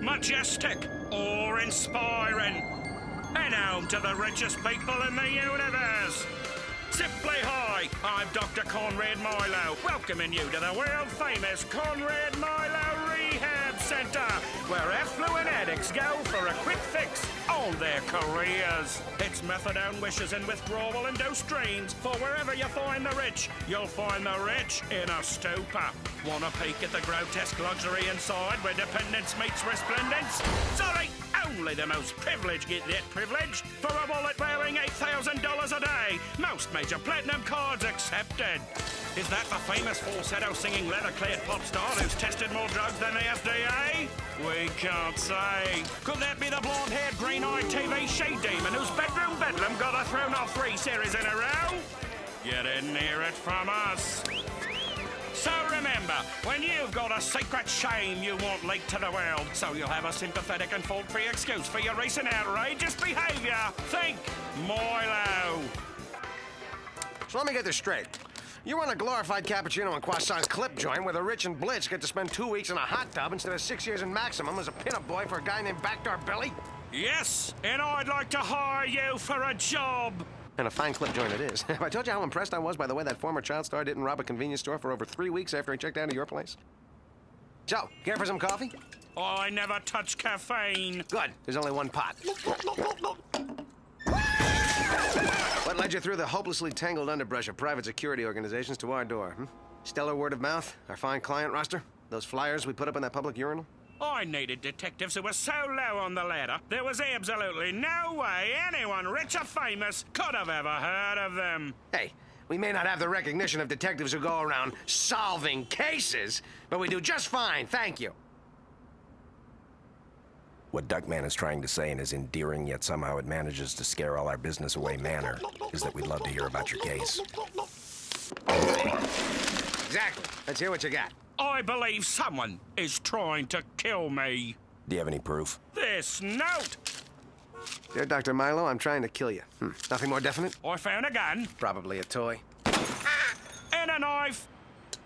Majestic or inspiring, and home to the richest people in the universe. Simply hi, I'm Dr. Conrad Milo, welcoming you to the world-famous Conrad Milo Rehab Center, where affluent addicts go for a quick fix on their careers. It's methadone wishes and withdrawal-induced dreams, for wherever you find the rich, you'll find the rich in a stupor. Want a peek at the grotesque luxury inside where dependence meets resplendence? Sorry, only the most privileged get that privilege. For a wallet wearing $8,000 a day, most major platinum cards accepted. Is that the famous falsetto singing leather-clad pop star who's tested more drugs than the FDA? We can't say. Could that be the blonde-haired, green-eyed TV she-demon whose bedroom bedlam got her thrown off 3 series in a row? You didn't hear it from us. So remember, when you've got a secret shame you want leaked to the world, so you'll have a sympathetic and fault-free excuse for your recent outrageous behavior, think Milo. So let me get this straight. You run a glorified cappuccino and croissants clip joint where the rich and blitz get to spend 2 weeks in a hot tub instead of 6 years in maximum as a pinup boy for a guy named Backdoor Billy? Yes, and I'd like to hire you for a job. And a fine clip joint it is. Have I told you how impressed I was by the way that former child star didn't rob a convenience store for over 3 weeks after he checked out of your place? So, care for some coffee? I never touch caffeine. Good. There's only one pot. What led you through the hopelessly tangled underbrush of private security organizations to our door? Stellar word of mouth? Our fine client roster? Those flyers we put up in that public urinal? I needed detectives who were so low on the ladder, there was absolutely no way anyone rich or famous could have ever heard of them. Hey, we may not have the recognition of detectives who go around solving cases, but we do just fine, thank you. What Duckman is trying to say in his endearing yet somehow it manages to scare all our business away manner is that we'd love to hear about your case. Exactly. Let's hear what you got. I believe someone is trying to kill me. Do you have any proof? This note! Dear Dr. Milo, I'm trying to kill you. Nothing more definite? I found a gun. Probably a toy. And a knife.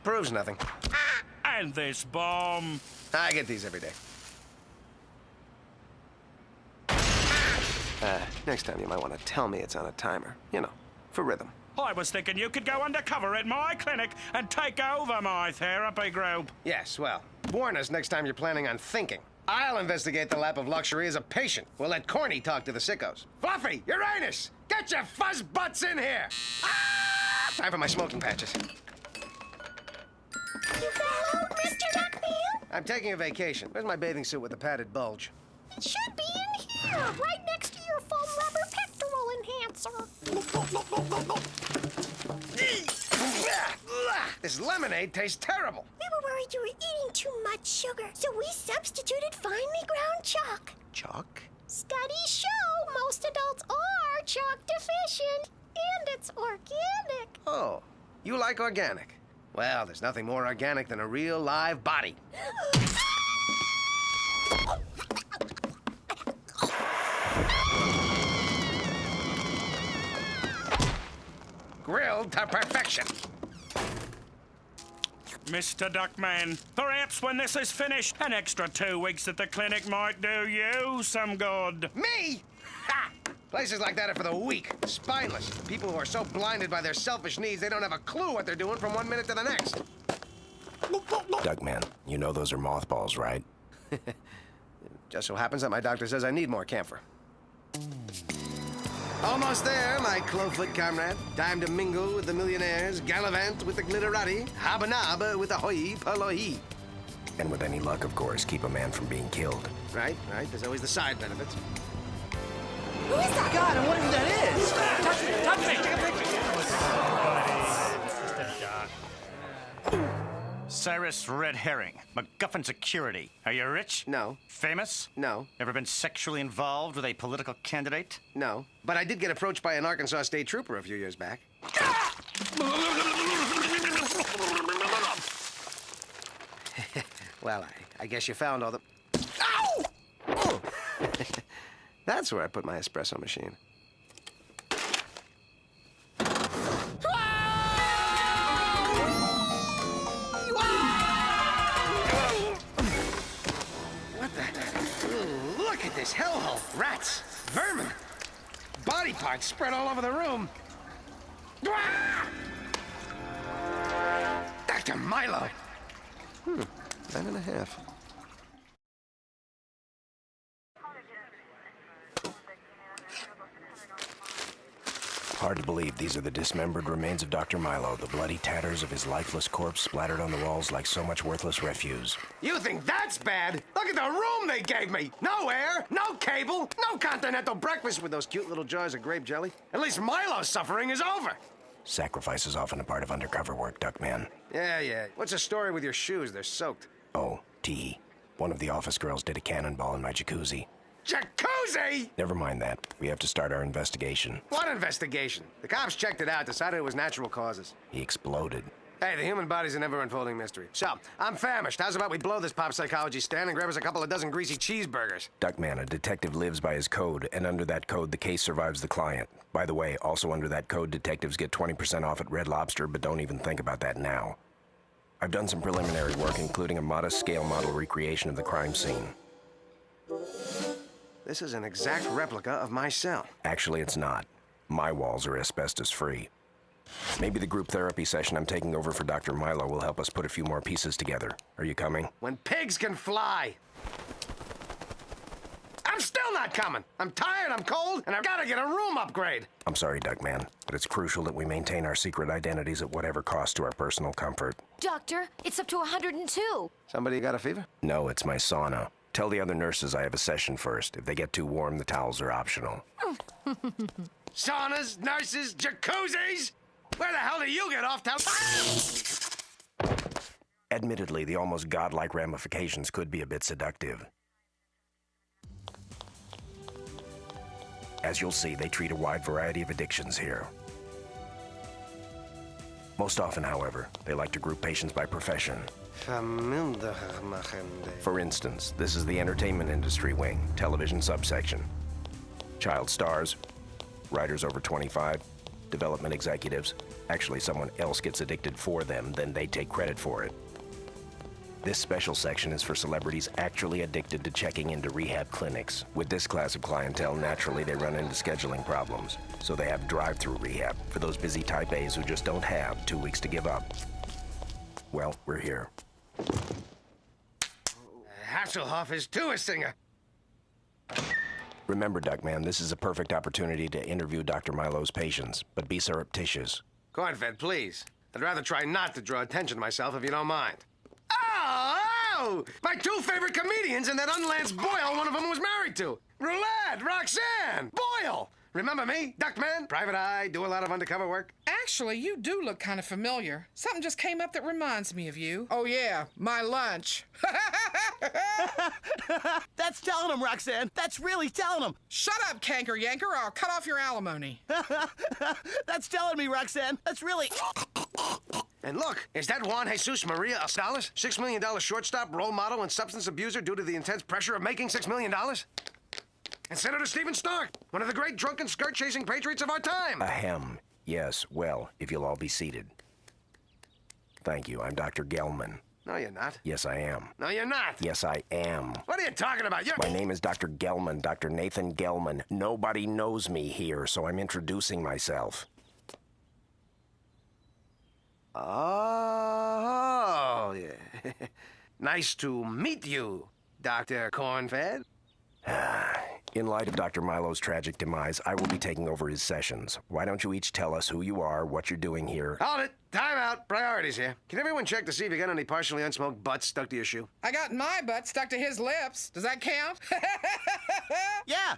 Proves nothing. And this bomb. I get these every day. Next time you might want to tell me it's on a timer. You know, for rhythm. I was thinking you could go undercover at my clinic and take over my therapy group. Yes, well, warn us next time you're planning on thinking. I'll investigate the lap of luxury as a patient. We'll let Corny talk to the sickos. Fluffy, Uranus, get your fuzz butts in here! Ah! Time for my smoking patches. You followed, Mr. Duckman? I'm taking a vacation. Where's my bathing suit with the padded bulge? It should be in here, right next to your foam rubber pectoral enhancer. This lemonade tastes terrible. We were worried you were eating too much sugar, so we substituted finely ground chalk. Chalk? Studies show most adults are chalk deficient, and it's organic. Oh, you like organic? Well, there's nothing more organic than a real live body. Grilled to perfection. Mr. Duckman, perhaps when this is finished, an extra 2 weeks at the clinic might do you some good. Me? Ha! Places like that are for the weak, spineless, people who are so blinded by their selfish needs they don't have a clue what they're doing from 1 minute to the next. Duckman, you know those are mothballs, right? Just so happens that my doctor says I need more camphor. Almost there, my clawfoot comrade. Time to mingle with the millionaires, gallivant with the glitterati, habanab with the hoi polloi. And with any luck, of course, keep a man from being killed. Right. There's always the side benefits. Who is that? God, I wonder who that is. Touch me. Take a picture. Cyrus Red Herring, MacGuffin Security. Are you rich? No. Famous? No. Ever been sexually involved with a political candidate? No. But I did get approached by an Arkansas state trooper a few years back. Well, I guess you found all the... Ow! Oh. That's where I put my espresso machine. What the... Ooh, look at this hellhole. Rats, vermin, body parts spread all over the room. Dr. Milo. 9.5. Hard to believe these are the dismembered remains of Dr. Milo, the bloody tatters of his lifeless corpse splattered on the walls like so much worthless refuse. You think that's bad? Look at the room they gave me! No air, no cable, no continental breakfast with those cute little jars of grape jelly. At least Milo's suffering is over. Sacrifice is often a part of undercover work, Duckman. Yeah. What's the story with your shoes? They're soaked. Oh, T. One of the office girls did a cannonball in my jacuzzi. Jacuzzi? Never mind that. We have to start our investigation. What investigation? The cops checked it out, decided it was natural causes. He exploded. Hey, the human body's a never-unfolding mystery. So, I'm famished. How's about we blow this pop psychology stand and grab us a couple of dozen greasy cheeseburgers? Duckman, a detective lives by his code, and under that code, the case survives the client. By the way, also under that code, detectives get 20% off at Red Lobster, but don't even think about that now. I've done some preliminary work, including a modest-scale model recreation of the crime scene. This is an exact replica of my cell. Actually, it's not. My walls are asbestos-free. Maybe the group therapy session I'm taking over for Dr. Milo will help us put a few more pieces together. Are you coming? When pigs can fly! I'm still not coming! I'm tired, I'm cold, and I've got to get a room upgrade! I'm sorry, Duckman, but it's crucial that we maintain our secret identities at whatever cost to our personal comfort. Doctor, it's up to 102. Somebody got a fever? No, it's my sauna. Tell the other nurses I have a session first. If they get too warm, the towels are optional. Saunas, nurses, jacuzzis? Where the hell do you get off to... Admittedly, the almost godlike ramifications could be a bit seductive. As you'll see, they treat a wide variety of addictions here. Most often, however, they like to group patients by profession. For instance, this is the entertainment industry wing, television subsection. Child stars, writers over 25, development executives. Actually, someone else gets addicted for them, then they take credit for it. This special section is for celebrities actually addicted to checking into rehab clinics. With this class of clientele, naturally, they run into scheduling problems. So they have drive-through rehab for those busy type A's who just don't have 2 weeks to give up. Well, we're here. Hasselhoff is too a singer. Remember, Duckman, this is a perfect opportunity to interview Dr. Milo's patients, but be surreptitious. Cornfed, please. I'd rather try not to draw attention to myself if you don't mind. Oh! My 2 favorite comedians and that unlanced Boyle one of them was married to. Roulette, Roxanne, Boyle. Remember me? Duckman, private eye, do a lot of undercover work. Actually, you do look kind of familiar. Something just came up that reminds me of you. Oh, yeah, my lunch. That's telling him, Roxanne. That's really telling him. Shut up, Canker Yanker, or I'll cut off your alimony. That's telling me, Roxanne. That's really... And look, is that Juan Jesus Maria Astales? $6 million shortstop, role model, and substance abuser due to the intense pressure of making $6 million? And Senator Stephen Stark, one of the great drunken skirt-chasing patriots of our time. Ahem. Yes, well, if you'll all be seated. Thank you. I'm Dr. Gelman. No, you're not. Yes, I am. No, you're not. Yes, I am. What are you talking about? My name is Dr. Gelman, Dr. Nathan Gelman. Nobody knows me here, so I'm introducing myself. Oh, yeah. Nice to meet you, Dr. Cornfed. In light of Dr. Milo's tragic demise, I will be taking over his sessions. Why don't you each tell us who you are, what you're doing here? Hold it. Time out. Priorities here. Can everyone check to see if you got any partially unsmoked butts stuck to your shoe? I got my butt stuck to his lips. Does that count? Yeah.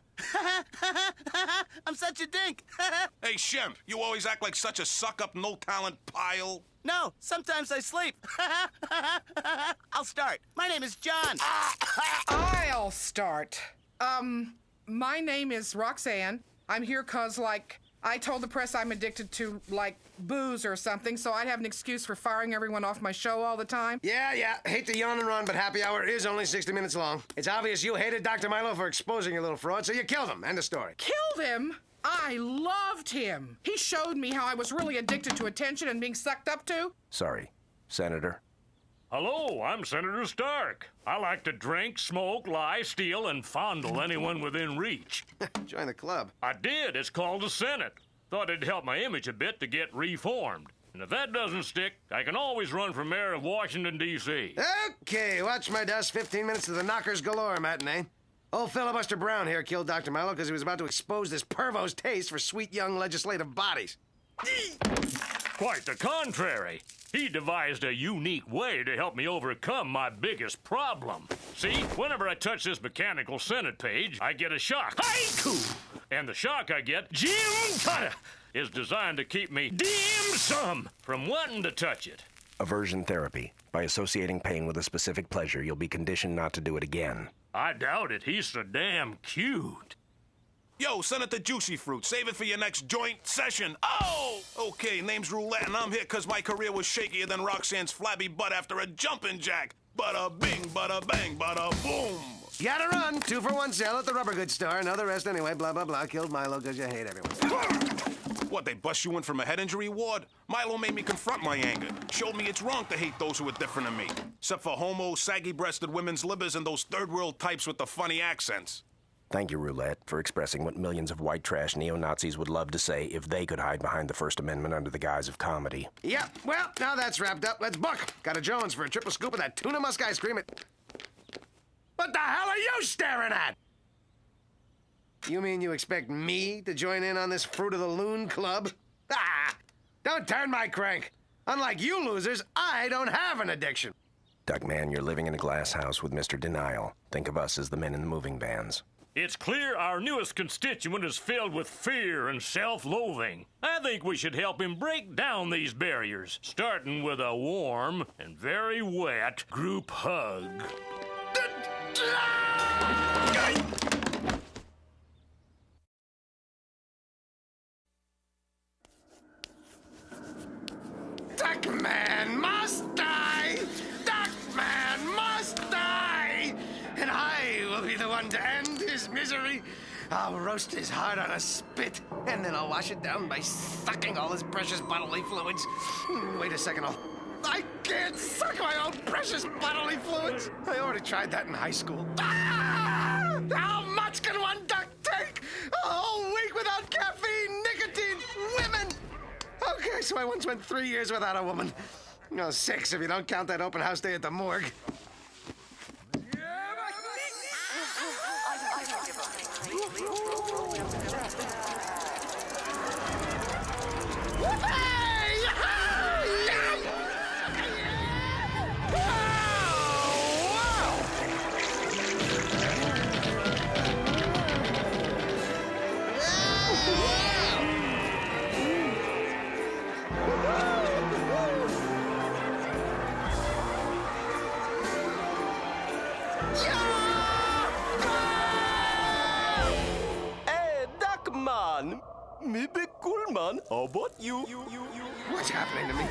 I'm such a dink. Hey, Shemp, you always act like such a suck-up, no-talent pile. No, sometimes I sleep. I'll start. My name is John. I'll start. My name is Roxanne. I'm here 'cause, like, I told the press I'm addicted to, like, booze or something, so I'd have an excuse for firing everyone off my show all the time. Yeah. Hate to yawn and run, but happy hour is only 60 minutes long. It's obvious you hated Dr. Milo for exposing your little fraud, so you killed him. End of story. Killed him? I loved him. He showed me how I was really addicted to attention and being sucked up to. Sorry, Senator. Hello, I'm Senator Stark. I like to drink, smoke, lie, steal, and fondle anyone within reach. Join the club. I did. It's called the Senate. Thought it'd help my image a bit to get reformed. And if that doesn't stick, I can always run for mayor of Washington, D.C. Okay, watch my dust. 15 minutes to the Knockers Galore matinee. Old filibuster Brown here killed Dr. Milo because he was about to expose this pervo's taste for sweet young legislative bodies. Quite the contrary. He devised a unique way to help me overcome my biggest problem. See, whenever I touch this mechanical Senate page, I get a shock. Haiku! And the shock I get, Jim Tata, is designed to keep me dim sum from wanting to touch it. Aversion therapy. By associating pain with a specific pleasure, you'll be conditioned not to do it again. I doubt it. He's so damn cute. Yo, Senator Juicy Fruit, save it for your next joint session. Oh! Okay, name's Roulette, and I'm here because my career was shakier than Roxanne's flabby butt after a jumping jack. Bada bing, bada bang, bada boom. Gotta run. 2-for-1 sale at the rubber goods store. Know the rest anyway. Blah, blah, blah. Killed Milo because you hate everyone. What, they bust you in from a head injury ward? Milo made me confront my anger. Showed me it's wrong to hate those who are different than me. Except for homos, saggy-breasted women's libbers, and those third-world types with the funny accents. Thank you, Roulette, for expressing what millions of white trash neo-Nazis would love to say if they could hide behind the First Amendment under the guise of comedy. Yep, well, now that's wrapped up. Let's book. Got a Jones for a triple scoop of that tuna musk ice cream. What the hell are you staring at? You mean you expect me to join in on this Fruit of the Loon club? Ah! Don't turn my crank. Unlike you losers, I don't have an addiction. Duckman, you're living in a glass house with Mr. Denial. Think of us as the men in the moving vans. It's clear our newest constituent is filled with fear and self-loathing. I think we should help him break down these barriers, starting with a warm and very wet group hug. Duckman must die! Duckman must die! And I will be the one to end his misery. I'll roast his heart on a spit, and then I'll wash it down by sucking all his precious bodily fluids. Wait a second, I can't suck my own precious bodily fluids. I already tried that in high school. Ah! How much can one duck take? A whole week without caffeine, nicotine, women. Okay, so I once went 3 years without a woman. No, 6 if you don't count that open house day at the morgue. Me big cool man. How about you? What's happening to me?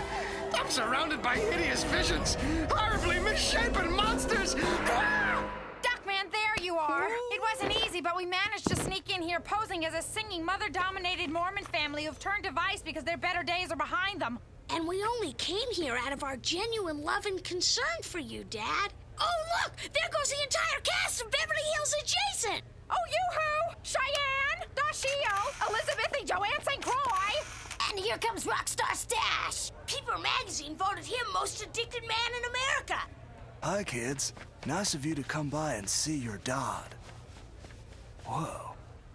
I'm surrounded by hideous visions, horribly misshapen monsters. Ah! Duckman, there you are. It wasn't easy, but we managed to sneak in here posing as a singing, mother-dominated Mormon family who've turned to vice because their better days are behind them. And we only came here out of our genuine love and concern for you, Dad. Oh, look! There goes the entire cast of Beverly Hills Adjacent! Oh, Yoo-hoo! Cheyenne! Dashio! Elizabeth and Joanne St. Croix! And here comes Rockstar Stash! People magazine voted him most addicted man in America! Hi, kids. Nice of you to come by and see your dad. Whoa.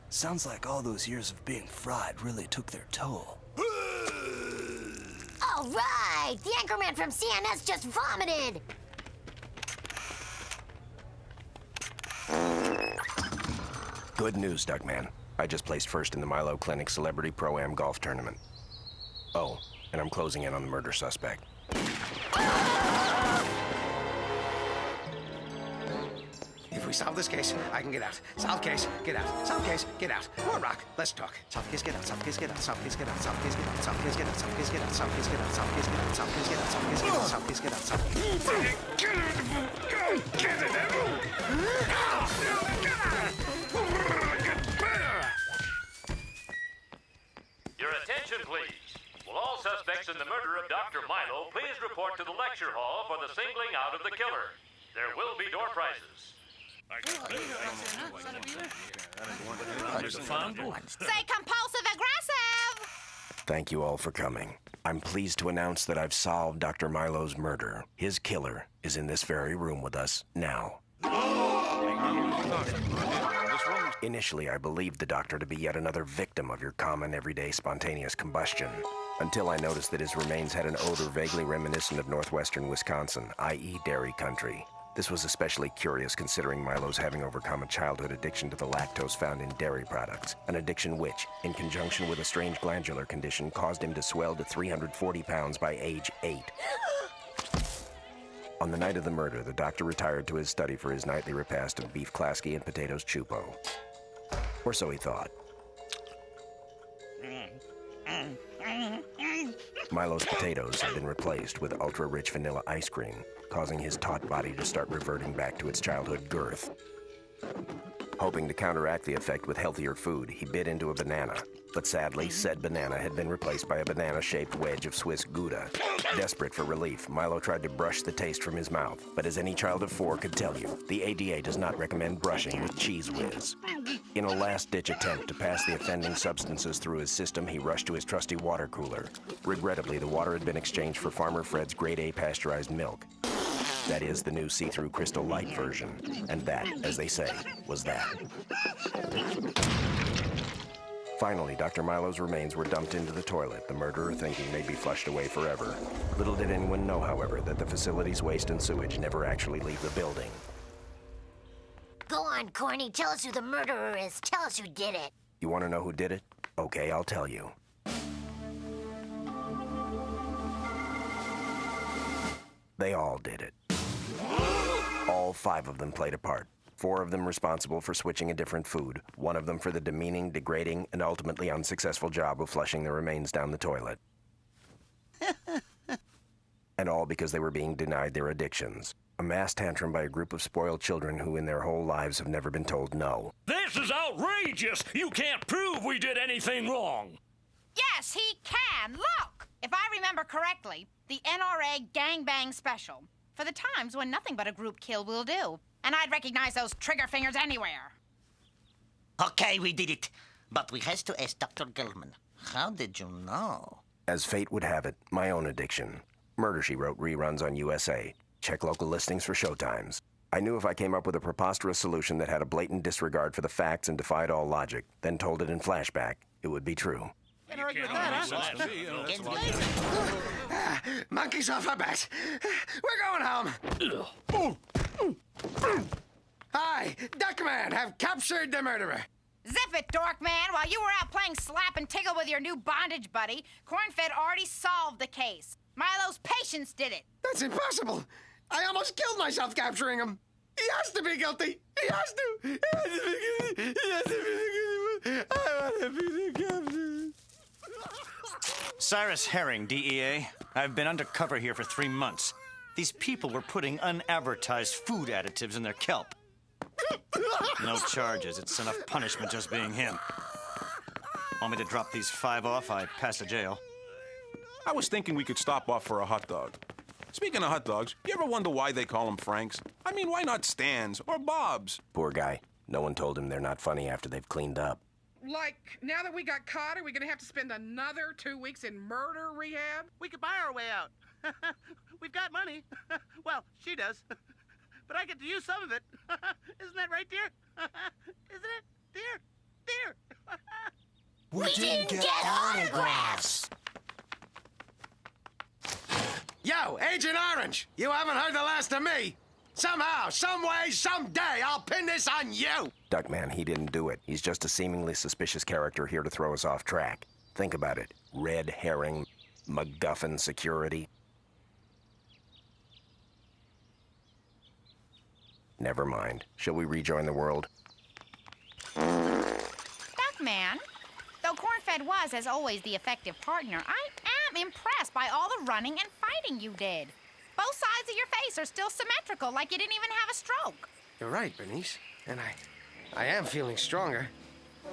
Sounds like all those years of being fried really took their toll. All right! The anchorman from CNS just vomited! Good news, Duckman. I just placed first in the Milo Clinic Celebrity Pro-Am Golf Tournament. Oh, and I'm closing in on the murder suspect. If we solve this case, I can get out. Solve case, get out. Solve case, get out. More rock. Let's talk. Solve case, get out. Solve case, get out. Solve case, get out. Solve case, get out. Solve case, get out. Solve case, get out. Solve case, get out. Solve case, get out. Solve case, get out. Solve case, get out. Solve case, get out. Solve Your attention, please. Will all suspects in the murder of Dr. Milo please report to the lecture hall for the singling out of the killer? There will be door prizes. Say compulsive aggressive! Thank you all for coming. I'm pleased to announce that I've solved Dr. Milo's murder. His killer is in this very room with us now. Initially, I believed the doctor to be yet another victim of your common, everyday, spontaneous combustion, until I noticed that his remains had an odor vaguely reminiscent of northwestern Wisconsin, i.e. dairy country. This was especially curious considering Milo's having overcome a childhood addiction to the lactose found in dairy products, an addiction which, in conjunction with a strange glandular condition, caused him to swell to 340 pounds by age 8. On the night of the murder, the doctor retired to his study for his nightly repast of beef klasky and potatoes chupo. Or so he thought. Milo's potatoes had been replaced with ultra-rich vanilla ice cream, causing his taut body to start reverting back to its childhood girth. Hoping to counteract the effect with healthier food, he bit into a banana. But sadly, said banana had been replaced by a banana-shaped wedge of Swiss Gouda. Desperate for relief, Milo tried to brush the taste from his mouth. But as any child of 4 could tell you, the ADA does not recommend brushing with Cheese Whiz. In a last-ditch attempt to pass the offending substances through his system, he rushed to his trusty water cooler. Regrettably, the water had been exchanged for Farmer Fred's Grade A pasteurized milk. That is, the new see-through Crystal Light version. And that, as they say, was that. Finally, Dr. Milo's remains were dumped into the toilet, the murderer thinking they'd be flushed away forever. Little did anyone know, however, that the facility's waste and sewage never actually leave the building. Go on, Corny. Tell us who the murderer is. Tell us who did it. You want to know who did it? Okay, I'll tell you. They all did it. All 5 of them played a part. 4 of them responsible for switching a different food, 1 of them for the demeaning, degrading, and ultimately unsuccessful job of flushing the remains down the toilet. And all because they were being denied their addictions. A mass tantrum by a group of spoiled children who in their whole lives have never been told no. This is outrageous! You can't prove we did anything wrong! Yes, he can! Look! If I remember correctly, the NRA Gangbang Special. For the times when nothing but a group kill will do. And I'd recognize those trigger fingers anywhere. Okay, we did it. But we has to ask Dr. Gilman. How did you know? As fate would have it, my own addiction. Murder, She Wrote reruns on USA. Check local listings for showtimes. I knew if I came up with a preposterous solution that had a blatant disregard for the facts and defied all logic, then told it in flashback, it would be true. Can't argue with that, huh? Monkeys off our backs. We're going home. Hi, Duckman have captured the murderer. Zip it, dork man. While you were out playing slap and tickle with your new bondage buddy, Cornfed already solved the case. Milo's patients did it. That's impossible. I almost killed myself capturing him. He has to be guilty. He has to. I want to be the captain. Cyrus Herring, DEA. I've been undercover here for 3 months. These people were putting unadvertised food additives in their kelp. No charges. It's enough punishment just being him. Want me to drop these 5 off? I pass the jail. I was thinking we could stop off for a hot dog. Speaking of hot dogs, you ever wonder why they call them Franks? I mean, why not Stan's or Bob's? Poor guy. No one told him they're not funny after they've cleaned up. Like, now that we got caught, are we gonna have to spend another 2 weeks in murder rehab? We could buy our way out. We've got money. Well, she does. But I get to use some of it. Isn't that right, dear? Isn't it? Dear? We didn't get autographs. Yo, Agent Orange, you haven't heard the last of me. Somehow, some way, someday, I'll pin this on you. Duckman, he didn't do it. He's just a seemingly suspicious character here to throw us off track. Think about it. Red herring. MacGuffin Security? Never mind. Shall we rejoin the world? Duckman, though Cornfed was, as always, the effective partner, I am impressed by all the running and fighting you did. Both sides of your face are still symmetrical, like you didn't even have a stroke. You're right, Bernice. And I am feeling stronger.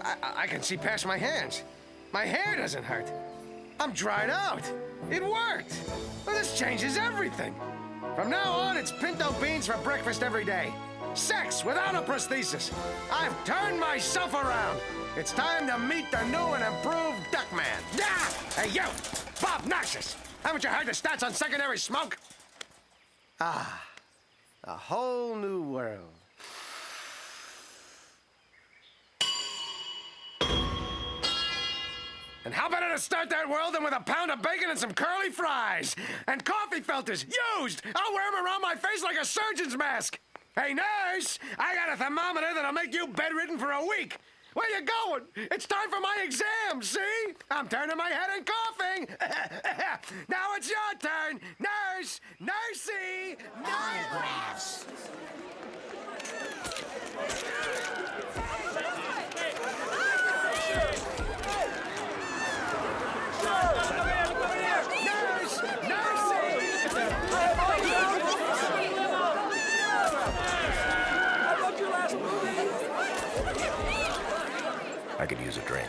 I can see past my hands. My hair doesn't hurt. I'm dried out. It worked. Well, this changes everything. From now on, it's pinto beans for breakfast every day. Sex without a prosthesis. I've turned myself around. It's time to meet the new and improved Duckman. Yeah! Hey, you! Bob Narcissus! Haven't you heard the stats on secondary smoke? Ah, a whole new world. And how better to start that world than with a pound of bacon and some curly fries? And coffee filters, used! I'll wear them around my face like a surgeon's mask! Hey, nurse! I got a thermometer that'll make you bedridden for a week! Where you going? It's time for my exam, see? I'm turning my head and coughing! Now it's your turn! Nurse! Nursey! Autographs. I could use a drink.